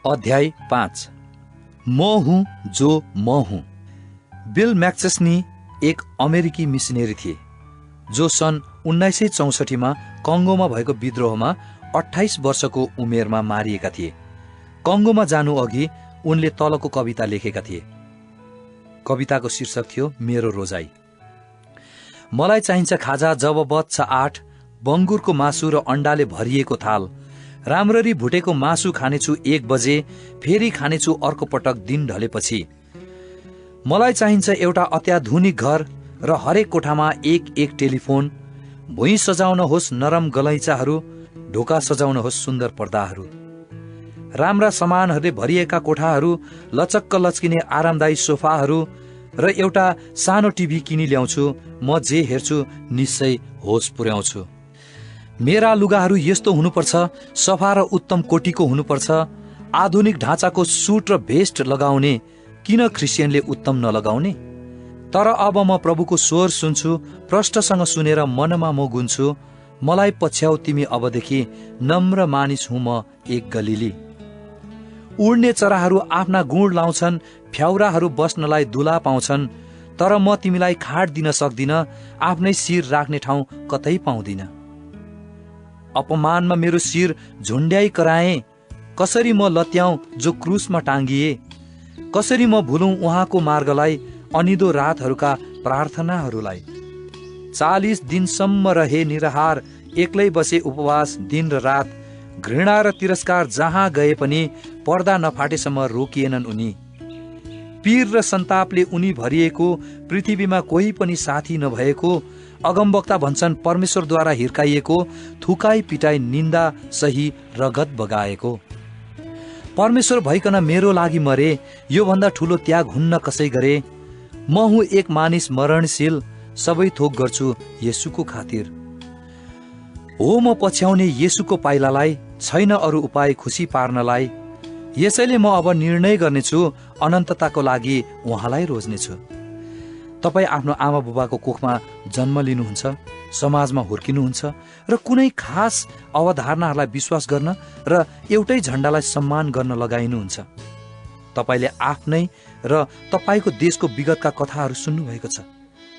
अध्याय 5। म हुँ जो म हुँ। बिल मैक्चेस्नी एक अमेरिकी मिसनरी थिए जो सन् 1964 मा कङ्गोमा भएको विद्रोहमा 28 वर्षको उमेरमा मारिएका थिए। कङ्गोमा जानु अघि उनले तलको कविता लेखेका थिए। कविताको शीर्षक थियो मेरो रोजाई। मलाई चाहिन्छ खाजा जब बज्छ 8, बङ्गुरको मासु र अण्डाले भरिएको थाल। राम्ररी भुटेको मासु खानेछु 1 बजे, फेरि खानेछु अर्को पटक दिन ढलेपछि। मलाई चाहिन्छ एउटा अत्याधुनिक घर र हरेक कोठामा एक टेलिफोन। भुइँ सजाउन होस् नरम गलैँचाहरू, ढोका सजाउन होस् सुन्दर पर्दाहरू। राम्रा सामानहरूले भरिएका कोठाहरू, लचक्क लच्किने आरामदायी सोफाहरू र एउटा सानो टिभी किनी ल्याउँछु। म जे हेर्छु निश्चय होस पुर्याउँछु। मेरा लुगाहरू यस्तो हुनुपर्छ, सफा र उत्तम कोटीको हुनुपर्छ। आधुनिक ढाँचाको सुट र भेस्ट लगाउने, किन ख्रिस्चियनले उत्तम नलगाउने? तर अब म प्रभुको स्वर सुन्छु, प्रष्टसँग सुनेर मनमा म गुन्छु। मलाई पछ्याउ तिमी अबदेखि, नम्र मानिस हुँ म एक गलिली। उड्ने चराहरू आफ्ना गुण लाउँछन्, फ्याउराहरू बस्नलाई दुला पाउँछन्, तर म तिमीलाई खाट दिन सक्दिन, आफ्नै शिर राख्ने ठाउँ कतै पाउँदिन। अपमानमा मेरो शिर झुन्ड्याई कराए, कसरी म लत्याउँ जो क्रुसमा टाँगिए? कसरी म भुलौँ उहाँको मार्गलाई, अनिदो रातहरूका प्रार्थनाहरूलाई? 40 दिनसम्म रहे निराहार, एक्लै बसे उपवास दिन र रात। घृणा र तिरस्कार जहाँ गए पनि पर्दा नफाटेसम्म रोकिएनन् उनी। पीर र सन्तापले उनी भरिएको, पृथ्वीमा कोही पनि साथी नभएको। अगमवक्ता भन्छन् परमेश्वरद्वारा हिर्काइएको, थुकाई पिटाई निन्दा सही रगत बगाएको। परमेश्वर भइकन मेरो लागि मरे, योभन्दा ठुलो त्याग हुन्न कसै गरे। म हुँ एक मानिस मरणशील, सबै थोक गर्छु येशूको खातिर। हो म पछ्याउने येशूको पाइलालाई, छैन अरू उपाय खुसी पार्नलाई। यसैले म अब निर्णय गर्नेछु, अनन्तताको लागि उहाँलाई रोज्नेछु। तपाईँ आफ्नो आमा बुबाको कोखमा जन्म लिनुहुन्छ, समाजमा हुर्किनुहुन्छ र कुनै खास अवधारणाहरूलाई विश्वास गर्न र एउटै झण्डालाई सम्मान गर्न लगाइनुहुन्छ। तपाईँले आफ्नै र तपाईँको देशको विगतका कथाहरू सुन्नुभएको छ।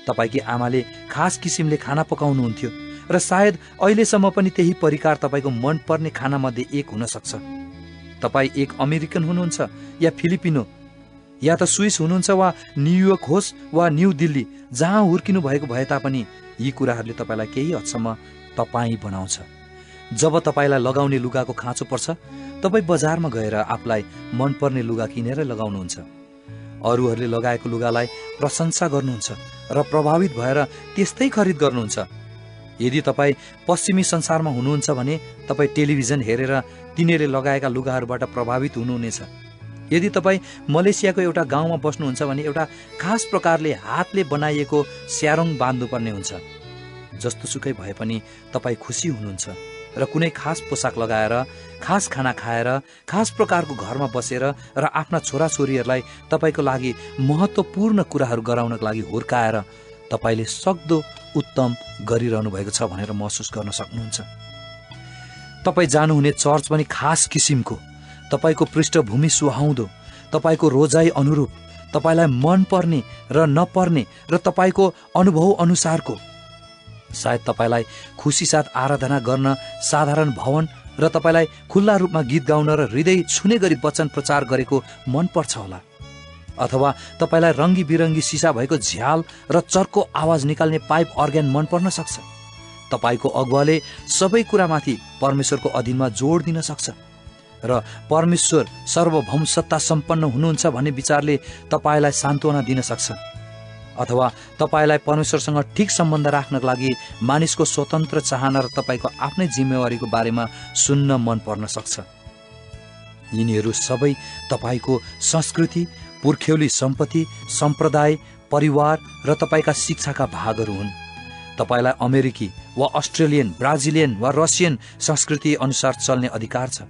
तपाईँकी आमाले खास किसिमले खाना पकाउनुहुन्थ्यो र सायद अहिलेसम्म पनि त्यही परिकार तपाईँको मनपर्ने खानामध्ये एक हुन सक्छ। तपाईँ एक अमेरिकन हुनुहुन्छ या फिलिपिनो, या त स्विस हुनुहुन्छ, वा न्युयोर्क होस् वा न्यू दिल्ली, जहाँ हुर्किनु भएको भए तापनि यी कुराहरूले तपाईँलाई केही हदसम्म तपाईँ बनाउँछ। जब तपाईँलाई लगाउने लुगाको खाँचो पर्छ, तपाईँ बजारमा गएर आफूलाई मनपर्ने लुगा किनेर लगाउनुहुन्छ। अरूहरूले लगाएको लुगालाई प्रशंसा गर्नुहुन्छ र प्रभावित भएर त्यस्तै खरिद गर्नुहुन्छ। यदि तपाईँ पश्चिमी संसारमा हुनुहुन्छ भने तपाईँ टेलिभिजन हेरेर तिनीहरूले लगाएका लुगाहरूबाट प्रभावित हुनुहुनेछ। यदि तपाईँ मलेसियाको एउटा गाउँमा बस्नुहुन्छ भने एउटा खास प्रकारले हातले बनाइएको स्यारोङ बाँध्नुपर्ने हुन्छ। जस्तोसुकै भए पनि तपाईँ खुसी हुनुहुन्छ र कुनै खास पोसाक लगाएर, खास खाना खाएर, खास प्रकारको घरमा बसेर र आफ्ना छोराछोरीहरूलाई तपाईँको लागि महत्त्वपूर्ण कुराहरू गराउनको लागि हुर्काएर तपाईँले सक्दो उत्तम गरिरहनु भएको छ भनेर महसुस गर्न सक्नुहुन्छ। तपाईँ जानुहुने चर्च पनि खास किसिमको, तपाईँको पृष्ठभूमि सुहाउँदो, तपाईँको रोजाइ अनुरूप, तपाईँलाई मनपर्ने र नपर्ने र तपाईँको अनुभव अनुसारको। सायद तपाईँलाई खुसी साथ आराधना गर्न साधारण भवन र तपाईँलाई खुल्ला रूपमा गीत गाउन र हृदय छुने गरी वचन प्रचार गरेको मनपर्छ होला। अथवा तपाईँलाई रङ्गी बिरङ्गी सिसा भएको झ्याल र चर्को आवाज निकाल्ने पाइप अर्ग्यान मन पर्न सक्छ। तपाईँको अगुवाले सबै कुरामाथि परमेश्वरको अधीनमा जोड दिन सक्छ र परमेश्वर सर्वभौम सत्ता सम्पन्न हुनुहुन्छ भन्ने विचारले तपाईँलाई सान्त्वना दिन सक्छ। अथवा तपाईँलाई परमेश्वरसँग ठिक सम्बन्ध राख्नको लागि मानिसको स्वतन्त्र चाहना र तपाईँको आफ्नै जिम्मेवारीको बारेमा सुन्न मन पर्न सक्छ। यिनीहरू सबै तपाईँको संस्कृति, पुर्ख्यौली सम्पत्ति, सम्प्रदाय, परिवार र तपाईँका शिक्षाका भागहरू हुन्। तपाईँलाई अमेरिकी वा अस्ट्रेलियन, ब्राजिलियन वा रसियन संस्कृति अनुसार चल्ने अधिकार छ।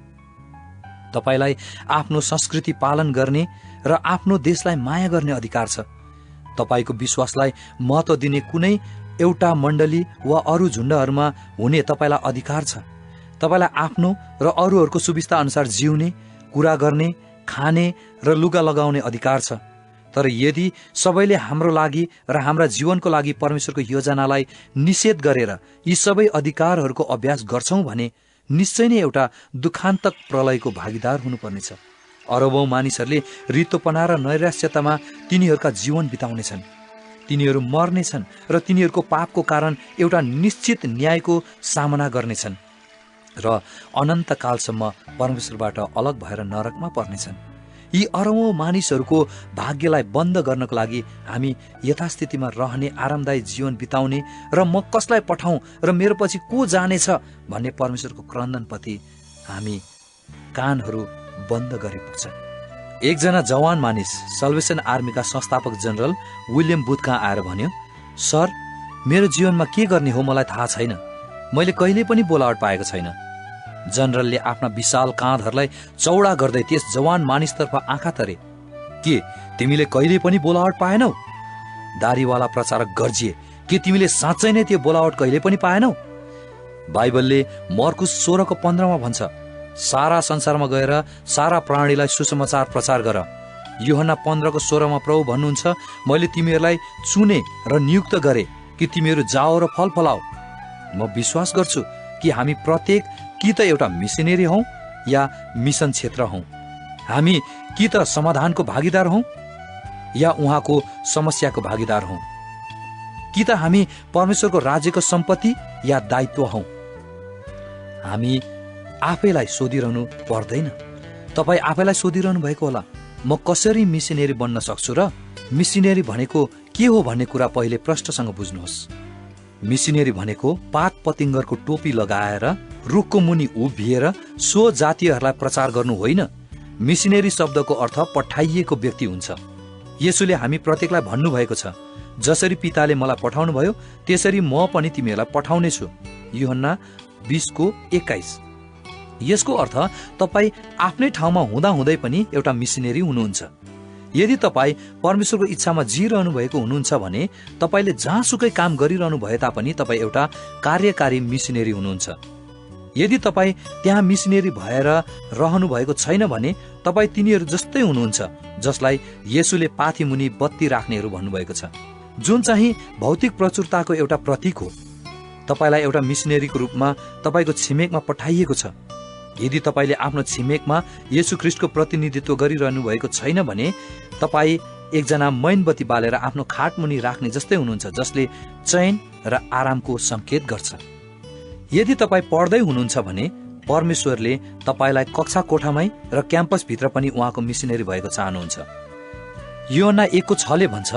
तपाईँलाई आफ्नो संस्कृति पालन गर्ने र आफ्नो देशलाई माया गर्ने अधिकार छ। तपाईँको विश्वासलाई महत्त्व दिने कुनै एउटा मण्डली वा अरू झुण्डहरूमा हुने तपाईँलाई अधिकार छ। तपाईँलाई आफ्नो र अरूहरूको सुविस्ता अनुसार जिउने, कुरा गर्ने, खाने र लुगा लगाउने अधिकार छ। तर यदि सबैले हाम्रो लागि र हाम्रा जीवनको लागि परमेश्वरको योजनालाई निषेध गरेर यी सबै अधिकारहरूको अभ्यास गर्छौं भने निश्चय नै एउटा दुखान्तक प्रलयको भागीदार हुनुपर्नेछ। अरबौं मानिसहरूले रित्तोपना र नैराश्यतामा तिनीहरूका जीवन बिताउनेछन्। तिनीहरू मर्नेछन् र तिनीहरूको पापको कारण एउटा निश्चित न्यायको सामना गर्नेछन् र अनन्तकालसम्म परमेश्वरबाट अलग भएर नरकमा पर्नेछन्। यी अरबौं मानिसहरूको भाग्यलाई बन्द गर्नको लागि हामी यथास्थितिमा रहने, आरामदायी जीवन बिताउने र म कसलाई पठाउँ र मेरो पछि को जानेछ भन्ने परमेश्वरको क्रन्दनप्रति हामी कानहरू बन्द गरी पुग्छ। एकजना जवान मानिस सल्भेसन आर्मीका संस्थापक जनरल विलियम बुथ कहाँ आएर भन्यो, सर, मेरो जीवनमा के गर्ने हो मलाई थाहा छैन। मैले कहिले पनि बोलावट पाएको छैन। जनरलले आफ्ना विशाल काँधहरूलाई चौडा गर्दै त्यस जवान मानिसतर्फ आँखा तरे। के तिमीले कहिले पनि बोलावट पाएनौ? दारीवाला प्रचारक गर्जिए, के तिमीले साँच्चै नै त्यो बोलावट कहिले पनि पाएनौ? बाइबलले मर्कुस 16:15 भन्छ, सारा संसारमा गएर सारा प्राणीलाई सुसमाचार प्रचार गर। यूहन्ना 15:16 प्रभु भन्नुहुन्छ, मैले तिमीहरूलाई चुने र नियुक्त गरे कि तिमीहरू जाओ र फल फलाओ। म विश्वास गर्छु कि हामी प्रत्येक कि त एउटा मिसनरी हौं या मिसन क्षेत्र हौं। हामी कि त समाधानको भागीदार हौं या उहाँको समस्याको भागीदार हौं। कि त हामी परमेश्वरको राज्यको सम्पत्ति या दायित्व हौं। हामी आफैलाई सोधिरहनु पर्दैन। तपाईँ आफैलाई सोधिरहनु भएको होला, म कसरी मिसनरी बन्न सक्छु र मिसनरी भनेको के हो भन्ने कुरा पहिले प्रष्टसँग बुझ्नुहोस्। मिसनरी भनेको पात पतिङ्गरको टोपी लगाएर रुखको मुनि उभिएर सो जातीयहरूलाई प्रचार गर्नु होइन। मिसनरी शब्दको अर्थ पठाइएको व्यक्ति हुन्छ। येशूले हामी प्रत्येकलाई भन्नुभएको छ, जसरी पिताले मलाई पठाउनु भयो त्यसरी म पनि तिमीहरूलाई पठाउने छु। यूहन्ना 20:21। यसको अर्थ तपाईँ आफ्नै ठाउँमा हुँदाहुँदै पनि एउटा मिसनरी हुनुहुन्छ। यदि तपाईँ परमेश्वरको इच्छामा जिइरहनु भएको हुनुहुन्छ भने तपाईँले जहाँसुकै काम गरिरहनु भए तापनि तपाईँ एउटा कार्यकारी मिसनरी हुनुहुन्छ। यदि तपाईँ त्यहाँ मिसनरी भएर रहनु भएको छैन भने तपाईँ तिनीहरू जस्तै हुनुहुन्छ जसलाई येशूले पाथी मुनि बत्ती राख्नेहरू भन्नुभएको छ, जुन चाहिँ भौतिक प्रचुरताको एउटा प्रतीक हो। तपाईँलाई एउटा मिसनरीको रूपमा तपाईँको छिमेकमा पठाइएको छ। यदि तपाईँले आफ्नो छिमेकमा येशू ख्रीष्टको प्रतिनिधित्व गरिरहनु भएको छैन भने तपाईँ एकजना मैनबत्ती बालेर आफ्नो खाटमुनि राख्ने जस्तै हुनुहुन्छ, जसले चैन र आरामको संकेत गर्छ। यदि तपाईँ पढ्दै हुनुहुन्छ भने परमेश्वरले तपाईँलाई कक्षा कोठामै र क्याम्पसभित्र पनि उहाँको मिसनरी भएको चाहनुहुन्छ। यूहन्ना 1:6 भन्छ,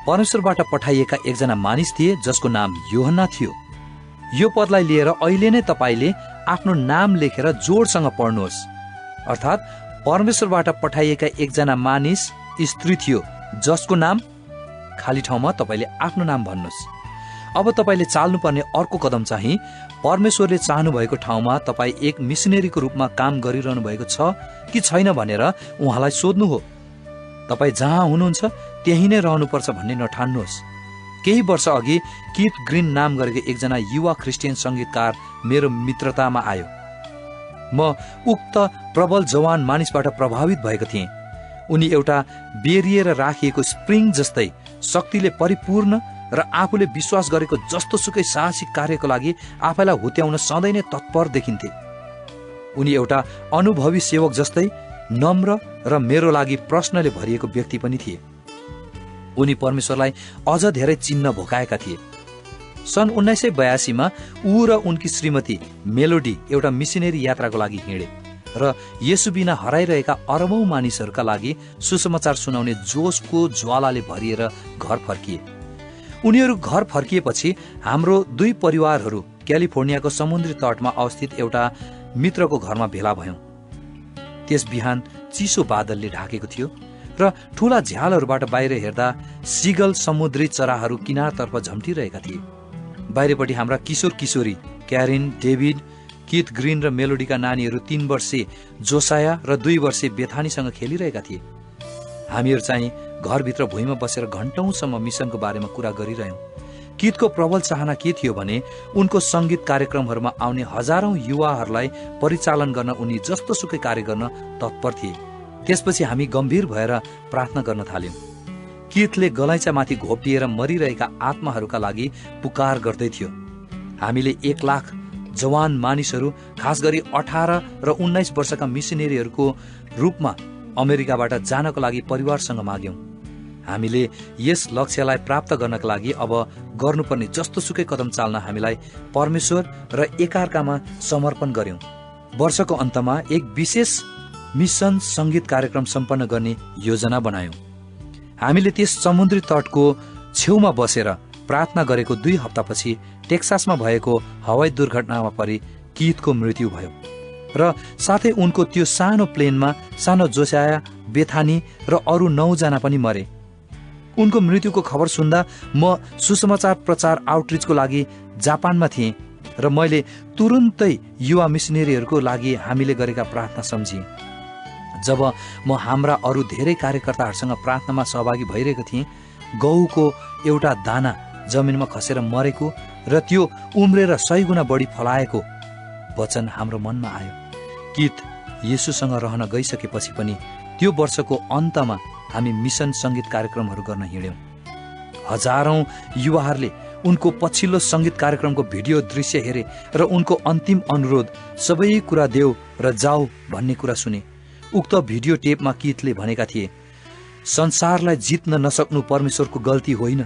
परमेश्वरबाट पठाइएका एकजना मानिस थिए जसको नाम यूहन्ना थियो। यो पदलाई लिएर अहिले नै तपाईँले आफ्नो नाम लेखेर जोडसँग पढ्नुहोस्। अर्थात् परमेश्वरबाट पठाइएका एकजना मानिस स्त्री थियो जसको नाम, खाली ठाउँमा तपाईँले आफ्नो नाम भन्नुहोस्। अब तपाईँले चाल्नुपर्ने अर्को कदम चाहिँ परमेश्वरले चाहनु भएको ठाउँमा तपाईँ एक मिसनरीको रूपमा काम गरिरहनु भएको छ कि छैन भनेर उहाँलाई सोध्नु हो। तपाईँ जहाँ हुनुहुन्छ त्यही नै रहनुपर्छ भन्ने नठान्नुहोस्। केही वर्ष अघि कीथ ग्रीन नाम गरेको एकजना युवा क्रिस्चियन संगीतकार मेरो मित्रतामा आयो। म उक्त प्रबल जवान मानिसबाट प्रभावित भएको थिएँ। उनी एउटा बेरिएर राखिएको स्प्रिङ जस्तै शक्तिले परिपूर्ण र आफूले विश्वास गरेको जस्तो सुकै साहसिक कार्यको लागि आफैलाई हुत्याउन सधैँ नै तत्पर देखिन्थे। उनी एउटा अनुभवी सेवक जस्तै नम्र र मेरो लागि प्रश्नले भरिएको व्यक्ति पनि थिए। उनी परमेश्वरलाई अझ धेरै चिन्न भोकाएका थिए। सन् 1982 मा ऊ र उनकी श्रीमती मेलोडी एउटा मिसनरी यात्राको लागि हिँडे र येशू बिना हराइरहेका अरबौं मानिसहरूका लागि सुसमाचार सुनाउने जोशको ज्वालाले भरिएर घर फर्किए। उनीहरू घर फर्किएपछि हाम्रो दुई परिवारहरू क्यालिफोर्नियाको समुद्री तटमा अवस्थित एउटा मित्रको घरमा भेला भयौं। त्यस बिहान चिसो बादलले ढाकेको थियो र ठूला झ्यालहरूबाट बाहिर हेर्दा सिगल समुद्री चराहरू किनारतर्फ झम्टिरहेका थिए। बाहिरपट्टि हाम्रा किशोर किशोरी क्यारिन, डेभिड, कीथ ग्रीन र मेलोडीका नानीहरू 3 वर्षे जोसाया र 2 वर्षे बेथानीसँग खेलिरहेका थिए। हामीहरू चाहिँ घरभित्र भुइँमा बसेर घण्टौंसम्म मिसनको बारेमा कुरा गरिरह्यौं। कितको प्रबल चाहना के थियो भने उनको सङ्गीत कार्यक्रमहरूमा आउने हजारौं युवाहरूलाई परिचालन गर्न उनी जस्तो सुकै कार्य गर्न तत्पर थिए। त्यसपछि हामी गम्भीर भएर प्रार्थना गर्न थाल्यौं। कितले गलैँचामाथि घोप्टिएर मरिरहेका आत्माहरूका लागि पुकार गर्दै थियो। हामीले 1 लाख जवान मानिसहरू, खास गरी 18 र 19 वर्षका मिसनरीहरूको रूपमा अमेरिकाबाट जानको लागि परिवारसँग माग्यौं। हामीले यस लक्ष्यलाई प्राप्त गर्नका लागि अब गर्नुपर्ने जस्तो सुकै कदम चाल्न हामीलाई परमेश्वर र एकअर्कामा समर्पण गर्यौं। वर्षको अन्तमा एक विशेष मिसन सङ्गीत कार्यक्रम सम्पन्न गर्ने योजना बनायौं। हामीले त्यस समुद्री तटको छेउमा बसेर प्रार्थना गरेको 2 हप्तापछि टेक्सासमा भएको हवाई दुर्घटनामा परि कितको मृत्यु भयो र साथै उनको त्यो सानो प्लेनमा सानो जोसाया, बेथानी र अरू 9 जना पनि मरे। उनको मृत्युको खबर सुन्दा म सुसमाचार प्रचार आउटरिचको लागि जापानमा थिएँ र मैले तुरुन्तै युवा मिसनरीहरूको लागि हामीले गरेका प्रार्थना सम्झेँ। जब म हाम्रा अरू धेरै कार्यकर्ताहरूसँग प्रार्थनामा सहभागी भइरहेको थिएँ, गहुँको एउटा दाना जमिनमा खसेर मरेको र त्यो उम्रेर 100 गुणा बढी फलाएको वचन हाम्रो मनमा आयो। कित येशूसँग रहन गइसकेपछि पनि त्यो वर्षको अन्तमा हामी मिसन सङ्गीत कार्यक्रमहरू गर्न हिँड्यौं। हजारौं युवाहरूले उनको पछिल्लो सङ्गीत कार्यक्रमको भिडियो दृश्य हेरे र उनको अन्तिम अनुरोध सबै कुरा देऊ र जाऊ भन्ने कुरा सुने। उक्त भिडियो टेपमा कितले भनेका थिए, संसारलाई जित्न नसक्नु परमेश्वरको गल्ती होइन,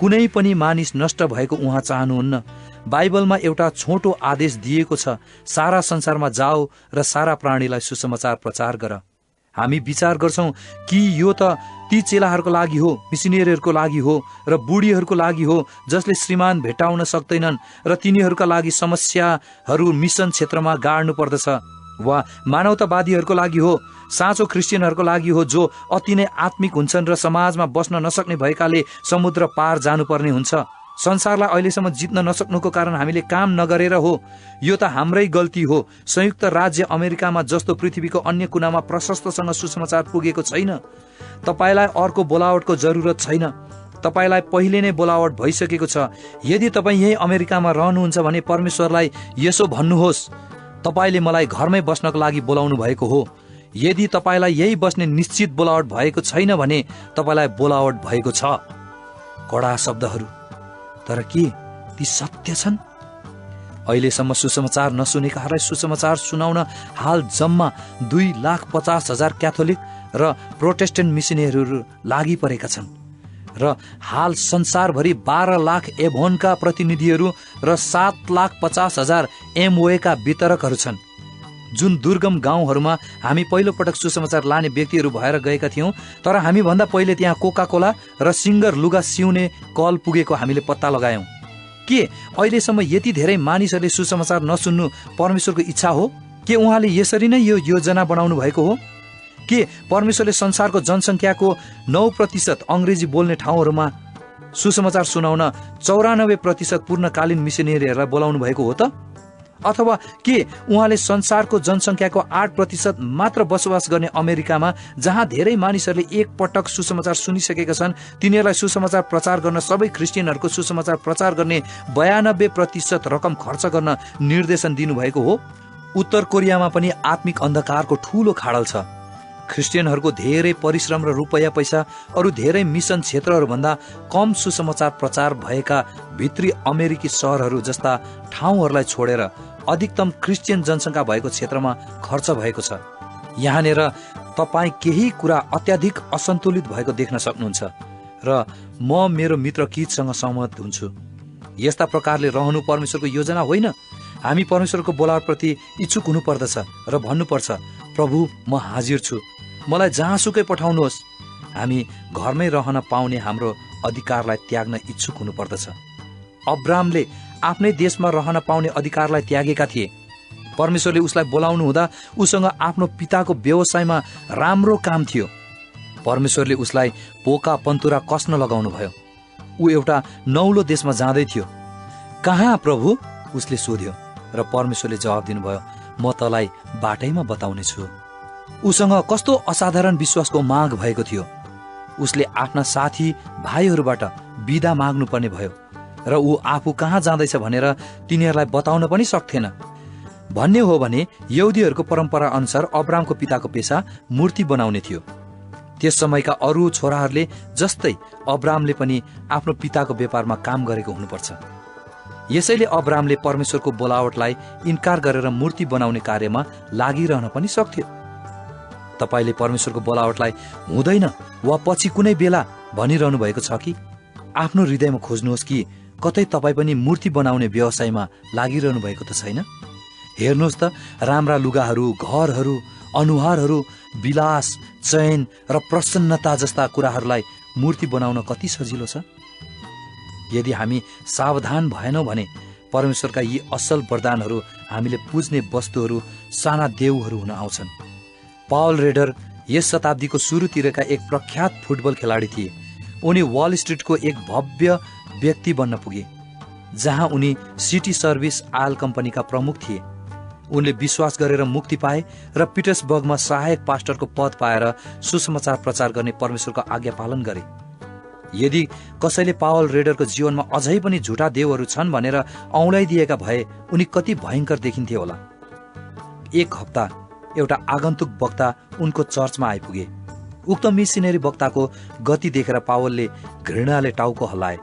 कुनै पनि मानिस नष्ट भएको उहाँ चाहनुहुन्न। बाइबलमा एउटा छोटो आदेश दिएको छ, सारा संसारमा जाऊ र सारा प्राणीलाई सुसमाचार प्रचार गर। हामी विचार गर्छौं कि यो त ती चेलाहरूको लागि हो, मिसनरीहरूको लागि हो र बुढीहरूको लागि हो जसले श्रीमान भेटाउन सक्दैनन् र तिनीहरूका लागि समस्याहरू मिसन क्षेत्रमा गाड्नु पर्दछ, वा मानवतावादीहरूको लागि हो, साँचो क्रिस्चियनहरूको लागि हो जो अति नै आत्मिक हुन्छन् र समाजमा बस्न नसक्ने भएकाले समुद्र पार जानुपर्ने हुन्छ। संसारलाई अहिलेसम्म जित्न नसक्नुको कारण हामीले काम नगरेर हो। यो त हाम्रै गल्ती हो। संयुक्त राज्य अमेरिकामा जस्तो पृथ्वीको अन्य कुनामा प्रशस्तसँग सुसमाचार पुगेको छैन। तपाईलाई अर्को बोलावटको जरुरत छैन। तपाईलाई पहिले नै बोलावट भइसकेको छ। यदि तपाईँ यही अमेरिकामा रहनुहुन्छ भने परमेश्वरलाई यसो भन्नुहोस्, तपाईले मलाई घरमै बस्नको लागि बोलाउनु भएको हो। यदि तपाईलाई यही बस्ने निश्चित बोलावट भएको छैन भने तपाईलाई बोलावट भएको छ। कडा शब्दहरू, तर के ती सत्य छन्? अहिलेसम्म सुसमाचार नसुनेकाहरूलाई सुसमाचार सुनाउन हाल जम्मा 2,50,000 क्याथोलिक र प्रोटेस्टेन्ट मिसनरीहरू लागि परेका छन् र हाल संसारभरि 12 लाख एभोनका प्रतिनिधिहरू र 7,50,000 एमओएका वितरकहरू छन्। जुन दुर्गम गाउँहरूमा हामी पहिलो पटक सुसमाचार लाने व्यक्तिहरू भएर गएका थियौं, तर हामी भन्दा पहिले त्यहाँ कोका कोला र सिङ्गर लुगा सिउने कल पुगेको हामीले पत्ता लगायौं। के अहिलेसम्म यति धेरै मानिसहरूले सुसमाचार नसुन्नु परमेश्वरको इच्छा हो? के उहाँले यसरी नै यो योजना बनाउनु भएको हो? के परमेश्वरले संसारको जनसङ्ख्याको 9% अङ्ग्रेजी बोल्ने ठाउँहरूमा सुसमाचार सुनाउन 94% पूर्णकालीन मिसनरीहरूलाई बोलाउनु भएको हो त? अथवा के उहाँले संसारको जनसङ्ख्याको 8% मात्र बसोबास गर्ने अमेरिकामा, जहाँ धेरै मानिसहरूले एक पटक सुसमाचार सुनिसकेका छन्, तिनीहरूलाई सुसमाचार प्रचार गर्न सबै क्रिस्चियनहरूको सुसमाचार प्रचार गर्ने 92% रकम खर्च गर्न निर्देशन दिनुभएको हो? उत्तर कोरियामा पनि आत्मिक अन्धकारको ठूलो खाडल छ। क्रिस्चियनहरूको धेरै परिश्रम र रुपैयाँ पैसा अरू धेरै मिसन क्षेत्रहरूभन्दा कम सुसमाचार प्रचार भएका भित्री अमेरिकी सहरहरू जस्ता ठाउँहरूलाई छोडेर अधिकतम क्रिस्चियन जनसङ्ख्या भएको क्षेत्रमा खर्च भएको छ। यहाँनिर तपाईँ केही कुरा अत्याधिक असन्तुलित भएको देख्न सक्नुहुन्छ र म मेरो मित्र कितसँग सहमत हुन्छु। यस्ता प्रकारले रहनु परमेश्वरको योजना होइन। हामी परमेश्वरको बोलावटप्रति इच्छुक हुनुपर्दछ र भन्नुपर्छ, प्रभु म हाजिर छु, मलाई जहाँसुकै पठाउनुहोस्। हामी घरमै रहन पाउने हाम्रो अधिकारलाई त्याग्न इच्छुक हुनुपर्दछ। अब्रामले आफ्नै देशमा रहन पाउने अधिकारलाई त्यागेका थिए। परमेश्वरले उसलाई बोलाउनु हुँदा उसँग आफ्नो पिताको व्यवसायमा राम्रो काम थियो। परमेश्वरले उसलाई पोका पन्तुरा कस्न लगाउनु भयो। ऊ एउटा नौलो देशमा जाँदै थियो। कहाँ प्रभु? उसले सोध्यो र परमेश्वरले जवाब दिनुभयो, म तँलाई बाटैमा बताउने छु। उसँग कस्तो असाधारण विश्वासको माग भएको थियो। उसले आफ्ना साथी भाइहरूबाट बिदा माग्नु पर्ने भयो। र ऊ आफू कहाँ जाँदैछ भनेर तिनीहरूलाई बताउन पनि सक्थेन। भन्ने हो भने यहुदीहरूको परम्परा अनुसार अब्रामको पिताको पेशा मूर्ति बनाउने थियो। त्यस समयका अरू छोराहरूले जस्तै अब्रामले पनि आफ्नो पिताको व्यापारमा काम गरेको हुनुपर्छ। यसैले अब्रामले परमेश्वरको बोलावटलाई इन्कार गरेर मूर्ति बनाउने कार्यमा लागिरहन पनि सक्थ्यो। तपाईले परमेश्वरको बोलावटलाई हुँदैन वा पछि कुनै बेला भनिरहनु भएको छ कि? आफ्नो हृदयमा खोज्नुहोस् कि कतै तपाईँ पनि मूर्ति बनाउने व्यवसायमा लागिरहनु भएको त छैन? हेर्नुहोस् त, राम्रा लुगाहरू, घरहरू, अनुहारहरू, विलास, चयन र प्रसन्नता जस्ता कुराहरूलाई मूर्ति बनाउन कति सजिलो छ। यदि हामी सावधान भएनौँ भने परमेश्वरका यी असल वरदानहरू हामीले पुज्ने वस्तुहरू साना देवहरू हुन आउँछन्। पावल रेडर यस शताब्दीको सुरुतिरका एक प्रख्यात फुटबल खेलाडी थिए। उनी वाल स्ट्रिटको एक भव्य व्यक्ति बन्न पुगे, जहाँ उनी सिटी सर्भिस आयल कम्पनीका प्रमुख थिए। उनले विश्वास गरेर मुक्ति पाए र पिटर्सबर्गमा सहायक पास्टरको पद पाएर सुसमाचार प्रचार गर्ने परमेश्वरको आज्ञा पालन गरे। यदि कसैले पावल रेडरको जीवनमा अझै पनि झुटा देवहरू छन् भनेर औँल्याइदिएका भए उनी कति भयङ्कर देखिन्थे होला। एक हप्ता एउटा आगन्तुक वक्ता उनको चर्चमा आइपुगे। उक्त मिसनरी वक्ताको गति देखेर पावलले घृणाले टाउको हल्लाए।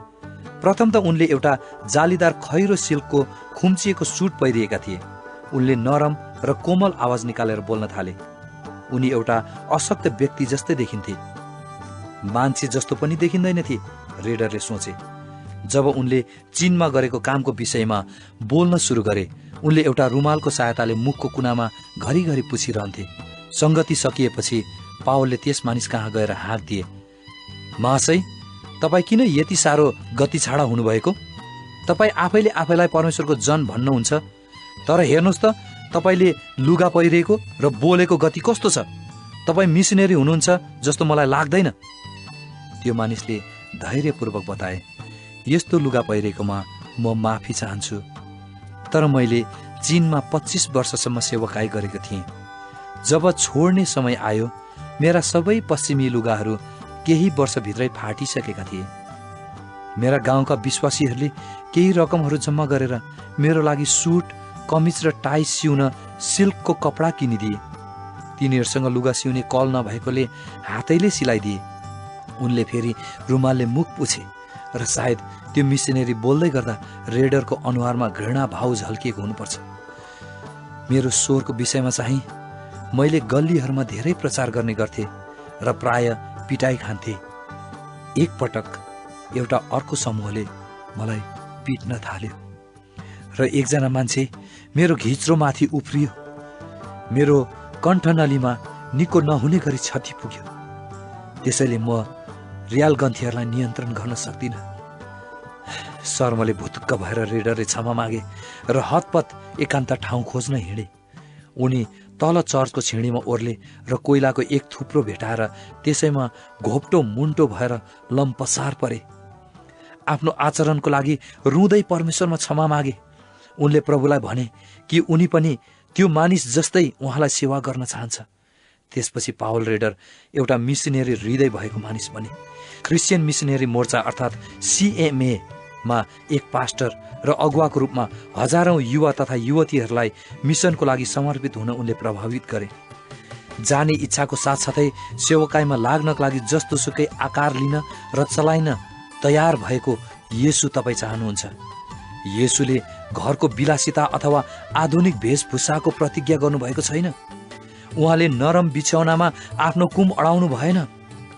प्रथम त उनले एउटा जालीदार खैरो सिल्कको खुम्चिएको सुट पहिरिएका थिए। उनले नरम र कोमल आवाज निकालेर बोल्न थाले। उनी एउटा अशक्त व्यक्ति जस्तै देखिन्थे, मान्छे जस्तो पनि देखिँदैनथे, रेडरले सोचे। जब उनले चीनमा गरेको कामको विषयमा बोल्न सुरु गरे, उनले एउटा रुमालको सहायताले मुखको कुनामा घरिघरि पुछिरहन्थे। संगति सकिएपछि पावलले त्यस मानिस कहाँ गएर हाँक दिए, महाशय, तपाईँ किन यति साह्रो गति छाडा हुनुभएको? तपाईँ आफैले आफैलाई परमेश्वरको जन भन्नुहुन्छ, तर हेर्नुहोस् त, तपाईँले लुगा पहिरिएको र बोलेको गति कस्तो छ। तपाईँ मिसनरी हुनुहुन्छ जस्तो मलाई लाग्दैन। त्यो मानिसले धैर्यपूर्वक बताए, यस्तो लुगा पहिरेकोमा म माफी चाहन्छु, तर मैले चीनमा 25 वर्षसम्म सेवकाई गरेको थिएँ। जब छोड्ने समय आयो, मेरा सबै पश्चिमी लुगाहरू केही वर्षभित्रै फाटिसकेका थिए। मेरा गाउँका विश्वासीहरूले केही रकमहरू जम्मा गरेर मेरो लागि सुट, कमिज र टाई सिउन सिल्कको कपडा किनिदिए। तिनीहरूसँग लुगा सिउने कल नभएकोले हातैले सिलाइदिए। उनले फेरि रुमालले मुख पुछे र सायद त्यो मिसनरी बोल्दै गर्दा रेडरको अनुहारमा घृणा भाव झल्किएको हुनुपर्छ। मेरो स्वरको विषयमा चाहिँ मैले गल्लीहरूमा धेरै प्रचार गर्ने गर्थे र प्राय पिटाई खान्थे। एकपटक एउटा अर्को समूहले मलाई पिट्न थाल्यो र एकजना मान्छे मेरो घिच्रोमाथि उफ्रियो। मेरो कण्ठनलीमा निको नहुने गरी क्षति पुग्यो। त्यसैले म रियाल गन्थीहरूलाई नियन्त्रण गर्न सक्दिनँ। शर्मले भुतुक्क भएर रेडरले क्षमा मागे र हतपत एकान्त ठाउँ खोज्न हिँडे। उनी तल चर्चको छिँडीमा ओर्ले र कोइलाको एक थुप्रो भेटाएर त्यसैमा घोप्टो मुन्टो भएर लम्पसार परे। आफ्नो आचरणको लागि रुँदै परमेश्वरमा क्षमा मागे। उनले प्रभुलाई भने कि उनी पनि त्यो मानिस जस्तै उहाँलाई सेवा गर्न चाहन्छ। त्यसपछि पावल रेडर एउटा मिसनरी हृदय भएको मानिस बने। क्रिस्चियन मिसनरी मोर्चा अर्थात् CMA मा एक पास्टर र अगुवाको रूपमा हजारौं युवा तथा युवतीहरूलाई मिसनको लागि समर्पित हुन उनले प्रभावित गरे। जाने इच्छाको साथसाथै सेवकाईमा लाग्नका लागि जस्तोसुकै आकार लिन र चलाइन तयार भएको येशू तपाईँ चाहनुहुन्छ। येशूले घरको विलासिता अथवा आधुनिक वेशभूषाको प्रतिज्ञा गर्नुभएको छैन। उहाँले नरम बिछौनामा आफ्नो कुम अडाउनु भएन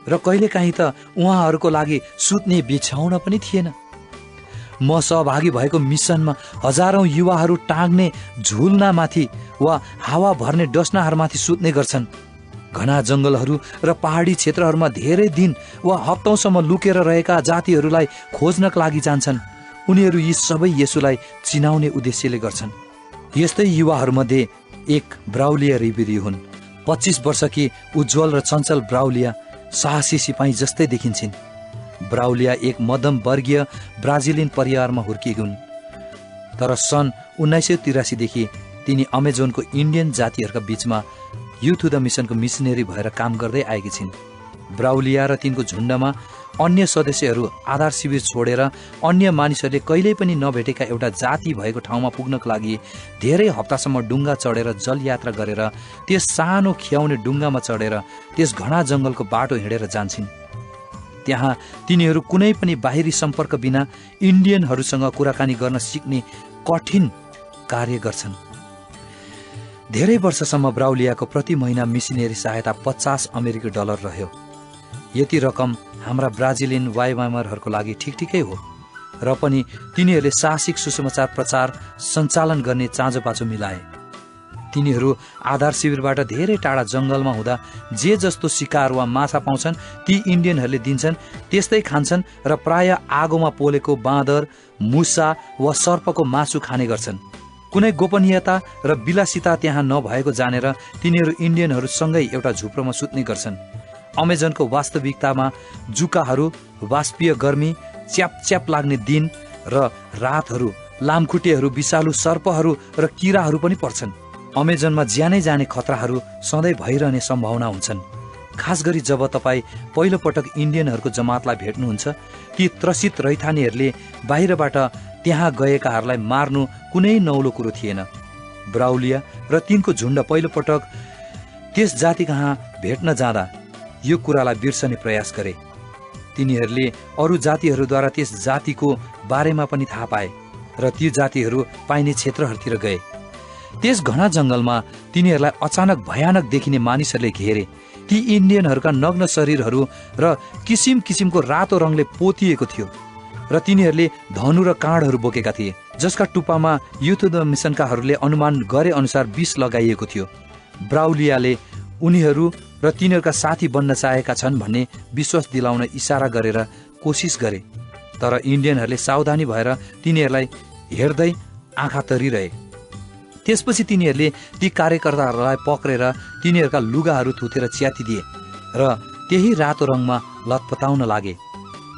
र कहिलेकाहीँ त उहाँहरूको लागि सुत्ने बिछौना पनि थिएन। म सहभागी भएको मिसनमा हजारौं युवाहरू टाँग्ने झुलनामाथि वा हावा भर्ने डस्नाहरूमाथि सुत्ने गर्छन्। घना जंगलहरू र पहाडी क्षेत्रहरूमा धेरै दिन वा हप्तौंसम्म लुकेर रहेका जातिहरूलाई खोज्नका लागि जान्छन्। उनीहरू यी सबै येशूलाई चिनाउने उद्देश्यले गर्छन्। यस्तै युवाहरूमध्ये एक ब्राउलिया रिबेरी हुन्। 25 वर्षकी उज्जवल र चञ्चल ब्राउलिया साहसी सिपाही जस्तै देखिन्छन्। ब्राउलिया एक मध्यम वर्गीय ब्राजिलियन परिवारमा हुर्किएकी हुन्, तर सन् 1983 देखि तिनी अमेजोनको इन्डियन जातिहरूका बीचमा युथ टु द मिसनको मिसनरी भएर काम गर्दै आएकी छिन्। ब्राउलिया र तिनको झुण्डमा अन्य सदस्यहरू आधार शिविर छोडेर अन्य मानिसहरूले कहिल्यै पनि नभेटेका एउटा जाति भएको ठाउँमा पुग्नको लागि धेरै हप्तासम्म डुङ्गा चढेर जलयात्रा गरेर त्यस सानो खियाउने डुङ्गामा चढेर त्यस घना जङ्गलको बाटो हिँडेर जान्छन्। त्यहाँ तिनीहरू कुनै पनि बाहिरी सम्पर्क बिना इन्डियनहरूसँग कुराकानी गर्न सिक्ने कठिन कार्य गर्छन्। धेरै वर्षसम्म ब्राउलियाको प्रति महिना मिसनरी सहायता 50 अमेरिकी डलर रह्यो। यति रकम हाम्रा ब्राजिलियन वाइवामरहरूको लागि ठिकठिकै हो, र पनि तिनीहरूले साहसिक सुसमाचार प्रचार सञ्चालन गर्ने चाँजोपाँचो मिलाए। तिनीहरू आधार शिविरबाट धेरै टाढा जङ्गलमा हुँदा जे जस्तो शिकार वा माछा पाउँछन् ती इन्डियनहरूले दिन्छन्, त्यस्तै खान्छन् र प्राय आगोमा पोलेको बाँदर, मुसा वा सर्पको मासु खाने गर्छन्। कुनै गोपनीयता र विलासिता त्यहाँ नभएको जानेर तिनीहरू इन्डियनहरूसँगै एउटा झुप्रोमा सुत्ने गर्छन्। अमेजनको वास्तविकतामा जुकाहरू, वाष्पीय गर्मी, च्याप लाग्ने दिन र रातहरू, लामखुट्टेहरू, विषालु सर्पहरू र किराहरू पनि पर्छन्। अमेजनमा ज्यानै जाने खतराहरू सधैँ भइरहने सम्भावना हुन्छन्। खास गरी जब तपाईँ पहिलोपटक इन्डियनहरूको जमातलाई भेट्नुहुन्छ, ती त्रसित रैथानेहरूले बाहिरबाट त्यहाँ गएकाहरूलाई मार्नु कुनै नौलो कुरो थिएन। ब्राउलिया र तिनको झुण्ड पहिलोपटक त्यस जाति कहाँ भेट्न जाँदा यो कुरालाई बिर्सने प्रयास गरे। तिनीहरूले अरू जातिहरूद्वारा त्यस जातिको बारेमा पनि थाहा पाए र ती जातिहरू पाइने क्षेत्रहरूतिर गए। त्यस घना जङ्गलमा तिनीहरूलाई अचानक भयानक देखिने मानिसहरूले घेरे। ती इन्डियनहरूका नग्न शरीरहरू र किसिम किसिमको रातो रङले पोतिएको थियो र तिनीहरूले धनु र काँडहरू बोकेका थिए, जसका टुप्पामा युथ द मिसनकाहरूले अनुमान गरे अनुसार विष लगाइएको थियो। ब्राउलियाले उनीहरू र तिनीहरूका साथी बन्न चाहेका छन् भन्ने विश्वास दिलाउन इसारा गरेर कोसिस गरे, तर इन्डियनहरूले सावधानी भएर तिनीहरूलाई हेर्दै आँखा तरिरहे। त्यसपछि तिनीहरूले ती कार्यकर्ताहरूलाई पक्रेर तिनीहरूका लुगाहरू थुतेर च्यातिदिए र त्यही रातो रङमा लतपताउन लागे।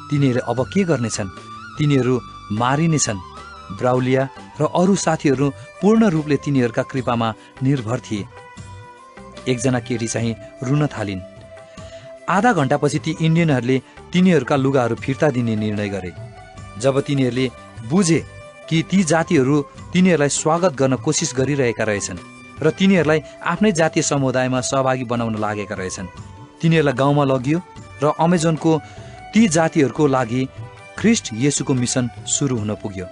तिनीहरू अब के गर्नेछन्? तिनीहरू मारिनेछन्। ब्राउलिया र अरू साथीहरू पूर्ण रूपले तिनीहरूका कृपामा निर्भर थिए। एकजना केटी चाहिँ रुन थालिन्। आधा घण्टापछि ती इन्डियनहरूले तिनीहरूका लुगाहरू फिर्ता दिने निर्णय गरे। जब तिनीहरूले बुझे कि ती जातिहरू तिनीहरूलाई स्वागत गर्न कोसिस गरिरहेका रहेछन् र तिनीहरूलाई आफ्नै जातीय समुदायमा सहभागी बनाउन लागेका रहेछन्, तिनीहरूलाई गाउँमा लगियो र अमेजनको ती जातिहरूको लागि ख्रिस्ट येशूको मिसन सुरु हुन पुग्यो।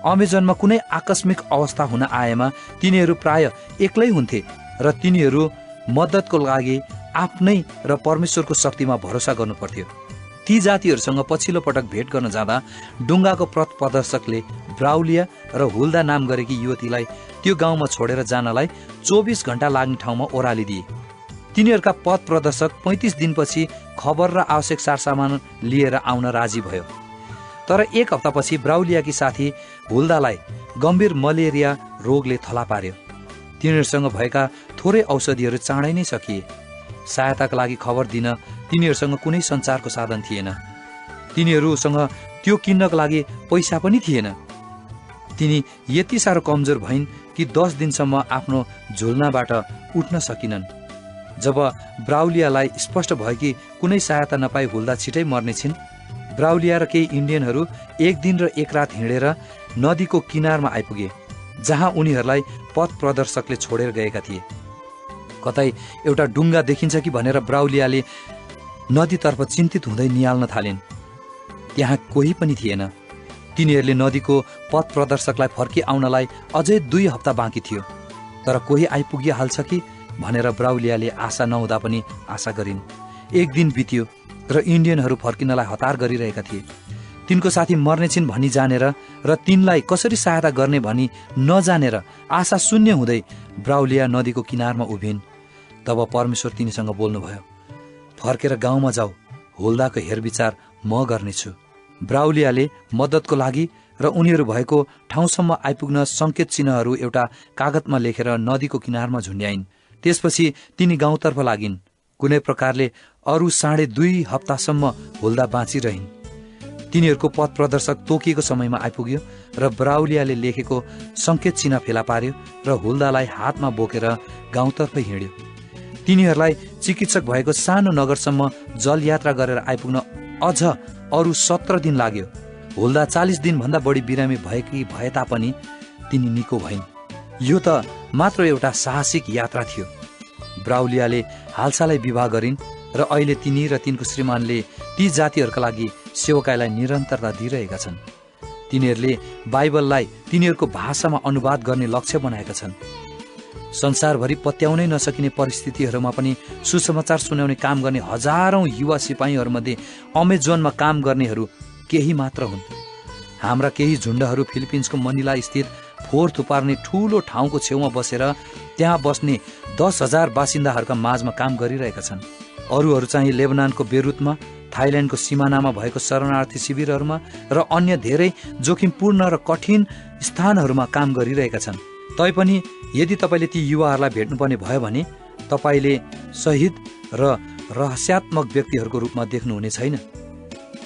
अमेजनमा कुनै आकस्मिक अवस्था हुन आएमा तिनीहरू प्राय एक्लै हुन्थे र तिनीहरू मद्दतको लागि आफ्नै र परमेश्वरको शक्तिमा भरोसा गर्नु पर्थ्यो। ती जातिहरूसँग पछिल्लो पटक भेट गर्न जाँदा डुङ्गाको पथ प्रदर्शकले ब्राउलिया र हुल्दा नाम गरेकी युवतीलाई त्यो गाउँमा छोडेर जानलाई 24 घण्टा लाग्ने ठाउँमा ओह्रालिदिए। तिनीहरूका पथ प्रदर्शक 35 दिनपछि खबर र आवश्यक सारसामान लिएर आउन राजी भयो। तर एक हप्तापछि ब्राउलियाकी साथी हुल्दालाई गम्भीर मलेरिया रोगले थला पार्यो। तिनीहरूसँग भएका थोरै औषधिहरू चाँडै नै सकिए। सहायताका लागि खबर दिन तिनीहरूसँग कुनै सञ्चारको साधन थिएन। तिनीहरूसँग त्यो किन्नको लागि पैसा पनि थिएन। तिनी यति साह्रो कमजोर भइन् कि 10 दिनसम्म आफ्नो झुल्नाबाट उठ्न सकिनन्। जब ब्राउलियालाई स्पष्ट भयो कि कुनै सहायता नपाई हुल्दा छिटै मर्नेछिन्, ब्राउलिया र केही इन्डियनहरू एक दिन र एक रात हिँडेर नदीको किनारमा आइपुगे, जहाँ उनीहरूलाई पथ प्रदर्शकले छोडेर गएका थिए। कतै एउटा डुङ्गा देखिन्छ कि भनेर ब्राउलियाले नदीतर्फ चिन्तित हुँदै निहाल्न थालिन्। त्यहाँ कोही पनि थिएन। तिनीहरूले नदीको पथ प्रदर्शकलाई फर्की आउनलाई अझै 2 हप्ता बाँकी थियो, तर कोही आइपुगिहाल्छ कि भनेर ब्राउलियाले आशा नहुँदा पनि आशा गरिन्। एक दिन बित्यो र इन्डियनहरू फर्किनलाई हतार गरिरहेका थिए। तिनको साथी मर्नेछिन् भनी जानेर र तिनलाई कसरी सहायता गर्ने भनी नजानेर आशा शून्य हुँदै ब्राउलिया नदीको किनारमा उभिन्। तब परमेश्वर तिनीसँग बोल्नुभयो, फर्केर गाउँमा जाऊ, हुल्दाको हेरविचार म गर्नेछु। ब्राउलियाले मद्दतको लागि र उनीहरू भएको ठाउँसम्म आइपुग्न सङ्केत चिन्हहरू एउटा कागजमा लेखेर नदीको किनारमा झुन्ड्याइन्। त्यसपछि तिनी गाउँतर्फ लागिन्। कुनै प्रकारले अरू 2.5 हप्तासम्म हुल्दा बाँचिरहन्। तिनीहरूको पथ प्रदर्शक तोकिएको समयमा आइपुग्यो र ब्राउलियाले लेखेको सङ्केत चिन्ह फेला पार्यो र हुल्दालाई हातमा बोकेर गाउँतर्फ हिँड्यो। तिनीहरूलाई चिकित्सक भएको सानो नगरसम्म जलयात्रा गरेर आइपुग्न अझ अरू 17 दिन लाग्यो। हुल्दा 40 दिनभन्दा बढी बिरामी भएकी भए तापनि तिनी निको भइन्। यो त मात्र एउटा साहसिक यात्रा थियो। ब्राउलियाले हालसालै विवाह गरिन् र अहिले तिनी र तिनको श्रीमानले ती जातिहरूका लागि सेवकाईलाई निरन्तरता दिइरहेका छन्। तिनीहरूले बाइबललाई तिनीहरूको भाषामा अनुवाद गर्ने लक्ष्य बनाएका छन्। संसारभरि पत्याउनै नसकिने परिस्थितिहरूमा पनि सुसमाचार सुनाउने काम गर्ने हजारौं युवा सिपाहीहरूमध्ये अमेजोनमा काम गर्नेहरू केही मात्र हुन्। हाम्रा केही झुण्डहरू फिलिपिन्सको मनिला स्थित फोहोर थुपार्ने ठूलो ठाउँको छेउमा बसेर त्यहाँ बस्ने 10,000 बासिन्दाहरूका माझमा काम गरिरहेका छन्। अरूहरू चाहिँ लेबनानको बेरुतमा, थाइल्याण्डको सिमानामा भएको शरणार्थी शिविरहरूमा र अन्य धेरै जोखिमपूर्ण र कठिन स्थानहरूमा काम गरिरहेका छन्। तैपनि यदि तपाईँले ती युवाहरूलाई भेट्नुपर्ने भयो भने तपाईँले शहीद र रहस्यात्मक व्यक्तिहरूको रूपमा देख्नुहुने छैन।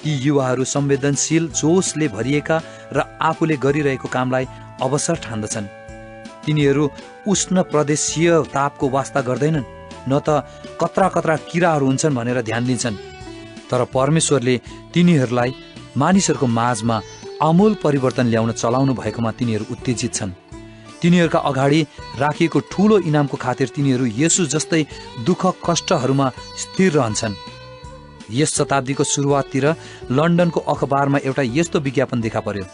ती युवाहरू संवेदनशील, जोशले भरिएका र आफूले गरिरहेको कामलाई अवसर ठान्दछन्। तिनीहरू उष्ण प्रदेशीय तापको वास्ता गर्दैनन्, न त कत्रा कत्रा किराहरू हुन्छन् भनेर ध्यान दिन्छन्। तर परमेश्वरले तिनीहरूलाई मानिसहरूको माझमा आमूल परिवर्तन ल्याउन चलाउनु भएकोमा तिनीहरू उत्तेजित छन्। तिनीहरूका अगाडि राखिएको ठूलो इनामको खातिर तिनीहरू येशू जस्तै दुःख कष्टहरूमा स्थिर रहन्छन्। यस शताब्दीको सुरुवाततिर लन्डनको अखबारमा एउटा यस्तो विज्ञापन देखा पर्यो।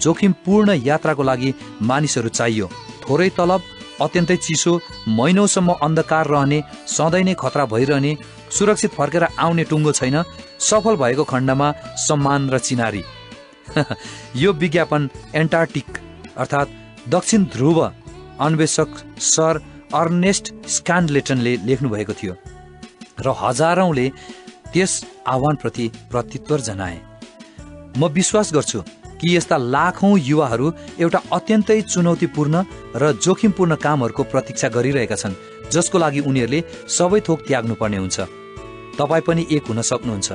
जोखिमपूर्ण यात्राको लागि मानिसहरू चाहियो, थोरै तलब, अत्यन्तै चिसो, महिनौसम्म अन्धकार रहने, सधैँ नै खतरा भइरहने, सुरक्षित फर्केर आउने टुङ्गो छैन, सफल भएको खण्डमा सम्मान र चिनारी। यो विज्ञापन एन्टार्कटिक अर्थात् दक्षिण ध्रुव अन्वेषक सर अर्नेस्ट स्क्यान्डलेटनले लेख्नु भएको थियो र हजारौंले त्यस आह्वानप्रति प्रत्युत्तर जनाए। म विश्वास गर्छु कि यस्ता लाखौं युवाहरू एउटा अत्यन्तै चुनौतीपूर्ण र जोखिमपूर्ण कामहरूको प्रतीक्षा गरिरहेका छन्, जसको लागि उनीहरूले सबै थोक त्याग्नुपर्ने हुन्छ। तपाईँ पनि एक हुन सक्नुहुन्छ।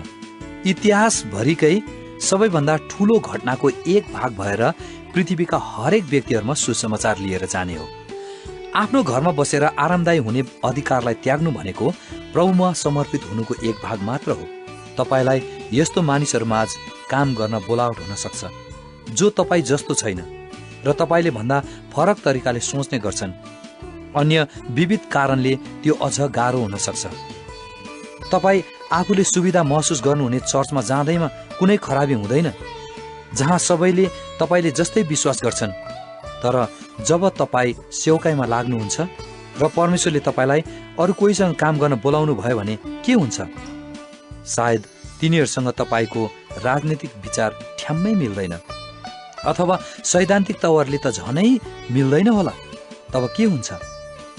इतिहासभरिकै सबैभन्दा ठूलो घटनाको एक भाग भएर पृथ्वीका हरेक व्यक्तिहरूमा सुसमाचार लिएर जाने हो। आफ्नो घरमा बसेर आरामदायी हुने अधिकारलाई त्याग्नु भनेको प्रभुमा समर्पित हुनुको एक भाग मात्र हो। तपाईलाई यस्तो मानिसहरूमाझ काम गर्न बोलावट हुन सक्छ जो तपाईँ जस्तो छैन र तपाईँले भन्दा फरक तरिकाले सोच्ने गर्छन्। अन्य विविध कारणले त्यो अझ गाह्रो हुन सक्छ। तपाईँ आफूले सुविधा महसुस गर्नुहुने चर्चमा जाँदैमा कुनै खराबी हुँदैन, जहाँ सबैले तपाईँले जस्तै विश्वास गर्छन्। तर जब तपाईँ सेवकाईमा लाग्नुहुन्छ र परमेश्वरले तपाईँलाई अरू कोहीसँग काम गर्न बोलाउनु भयो भने के हुन्छ? सायद तिनीहरूसँग तपाईँको राजनीतिक विचार ठ्याम्मै मिल्दैन, अथवा सैद्धान्तिक तवरले त झनै मिल्दैन होला। तब के हुन्छ?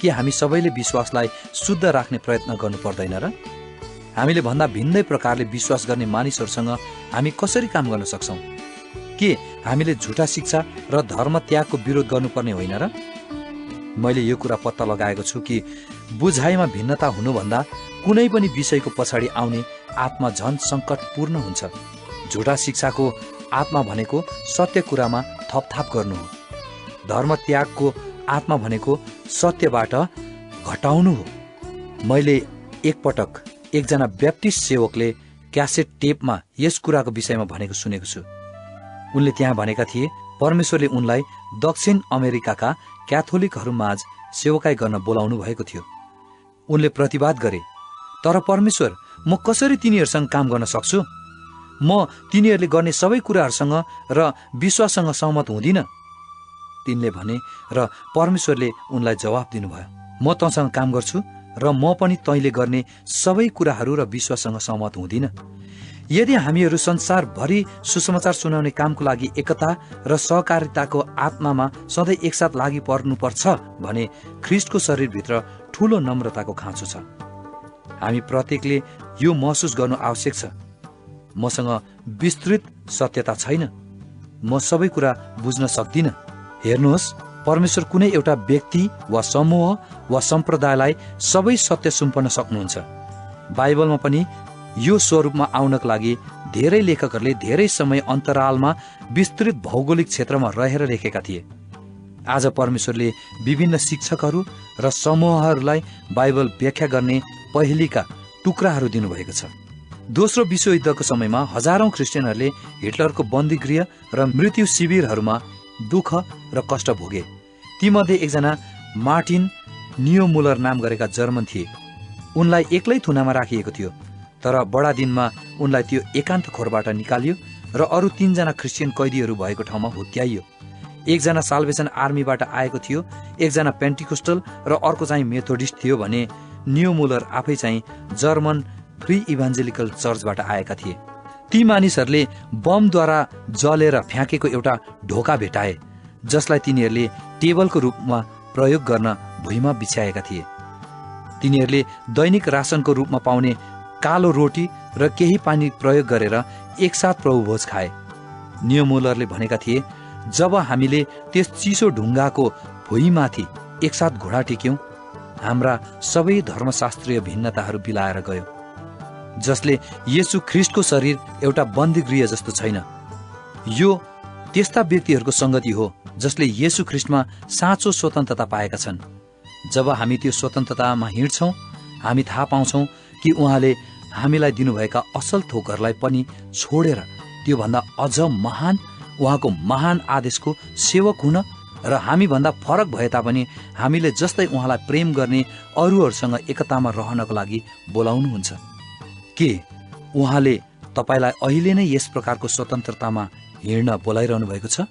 के हामी सबैले विश्वासलाई शुद्ध राख्ने प्रयत्न गर्नु पर्दैन र? हामीले भन्दा भिन्दै प्रकारले विश्वास गर्ने मानिसहरूसँग हामी कसरी काम गर्न सक्छौं? के हामीले झुटा शिक्षा र धर्म त्यागको विरोध गर्नुपर्ने होइन र? मैले यो कुरा पत्ता लगाएको छु कि बुझाइमा भिन्नता हुनुभन्दा कुनै पनि विषयको पछाडि आउने आत्मा झन सङ्कटपूर्ण हुन्छ। झुटा शिक्षाको आत्मा भनेको सत्य कुरामा थपथाप गर्नु हो। धर्म त्यागको आत्मा भनेको सत्यबाट घटाउनु हो। मैले एकपटक एकजना ब्याप्टिस्ट सेवकले क्यासेट टेपमा यस कुराको विषयमा भनेको सुनेको छु। उनले त्यहाँ भनेका थिए परमेश्वरले उनलाई दक्षिण अमेरिकाका क्याथोलिकहरूमाझ सेवकाई गर्न बोलाउनु भएको थियो। उनले प्रतिवाद गरे, तर परमेश्वर, म कसरी तिनीहरूसँग काम गर्न सक्छु? म तिनीहरूले गर्ने सबै कुराहरूसँग र विश्वाससँग सहमत हुँदिन। तिनले भने र परमेश्वरले उनलाई जवाफ दिनुभयो, म तँसँग काम गर्छु र म पनि तैँले गर्ने सबै कुराहरू र विश्वाससँग सहमत हुँदिन। यदि हामीहरू संसारभरि सुसमाचार सुनाउने कामको लागि एकता र सहकारिताको आत्मामा सधैँ एकसाथ लागि पर्नुपर्छ भने ख्रिस्टको शरीरभित्र ठूलो नम्रताको खाँचो छ। हामी प्रत्येकले यो महसुस गर्नु आवश्यक छ। मसँग विस्तृत सत्यता छैन, म सबै कुरा बुझ्न सक्दिनँ। हेर्नुहोस्, परमेश्वर कुनै एउटा व्यक्ति वा समूह वा सम्प्रदायलाई सबै सत्य सुम्पन सक्नुहुन्छ। बाइबलमा पनि यो स्वरूपमा आउनका लागि धेरै लेखकहरूले धेरै समय अन्तरालमा विस्तृत भौगोलिक क्षेत्रमा रहेर लेखेका थिए। आज परमेश्वरले विभिन्न शिक्षकहरू र समूहहरूलाई बाइबल व्याख्या गर्ने पहिलीका टुक्राहरू दिनुभएको छ। दोस्रो विश्वयुद्धको समयमा हजारौं ख्रिस्टियनहरूले हिटलरको बन्दीगृह र मृत्यु शिविरहरूमा दुःख र कष्ट भोगे। तीमध्ये एकजना मार्टिन नियोमुलर नाम गरेका जर्मन थिए। उनलाई एक्लै थुनामा राखिएको थियो, तर बडा दिनमा उनलाई त्यो एकान्त खोरबाट निकालियो र अरू 3 जना ख्रिस्टियन कैदीहरू भएको ठाउँमा हुत्याइयो। एकजना साल्भेसन आर्मीबाट आएको थियो, एकजना पेन्टिकोस्टल र अर्को चाहिँ मेथोडिस्ट थियो भने नियोमुलर आफै चाहिँ जर्मन फ्री इभान्जेलिकल चर्चबाट आएका थिए। ती मानिसहरूले बमद्वारा जलेर फ्याँकेको एउटा ढोका भेटाए, जसलाई तिनीहरूले टेबलको रूपमा प्रयोग गर्न भुइँमा बिछ्याएका थिए। तिनीहरूले दैनिक राशनको रूपमा पाउने कालो रोटी र केही पानी प्रयोग गरेर एकसाथ प्रभुभोज खाए। नियोमुलरले भनेका थिए, जब हामीले त्यस चिसो ढुङ्गाको भुइँमाथि एकसाथ घोडा टेक्यौं, हाम्रा सबै धर्मशास्त्रीय भिन्नताहरू बिलाएर गयो, जसले येशू ख्रिस्टको शरीर एउटा बन्दीगृह जस्तो छैन। यो त्यस्ता व्यक्तिहरूको संगति हो जसले येशू ख्रिस्टमा साँचो स्वतन्त्रता पाएका छन्। जब हामी त्यो स्वतन्त्रतामा हिँड्छौँ, हामी थाहा पाउँछौँ कि उहाँले हामीलाई दिनुभएका असल थोकहरूलाई पनि छोडेर त्योभन्दा अझ महान उहाँको महान आदेशको सेवक हुन र हामीभन्दा फरक भए तापनि हामीले जस्तै उहाँलाई प्रेम गर्ने अरूहरूसँग एकतामा रहनको लागि बोलाउनुहुन्छ। के उहाँले तपाईलाई अहिले नै यस प्रकारको स्वतन्त्रतामा हिँड्न बोलाइरहनु भएको छ?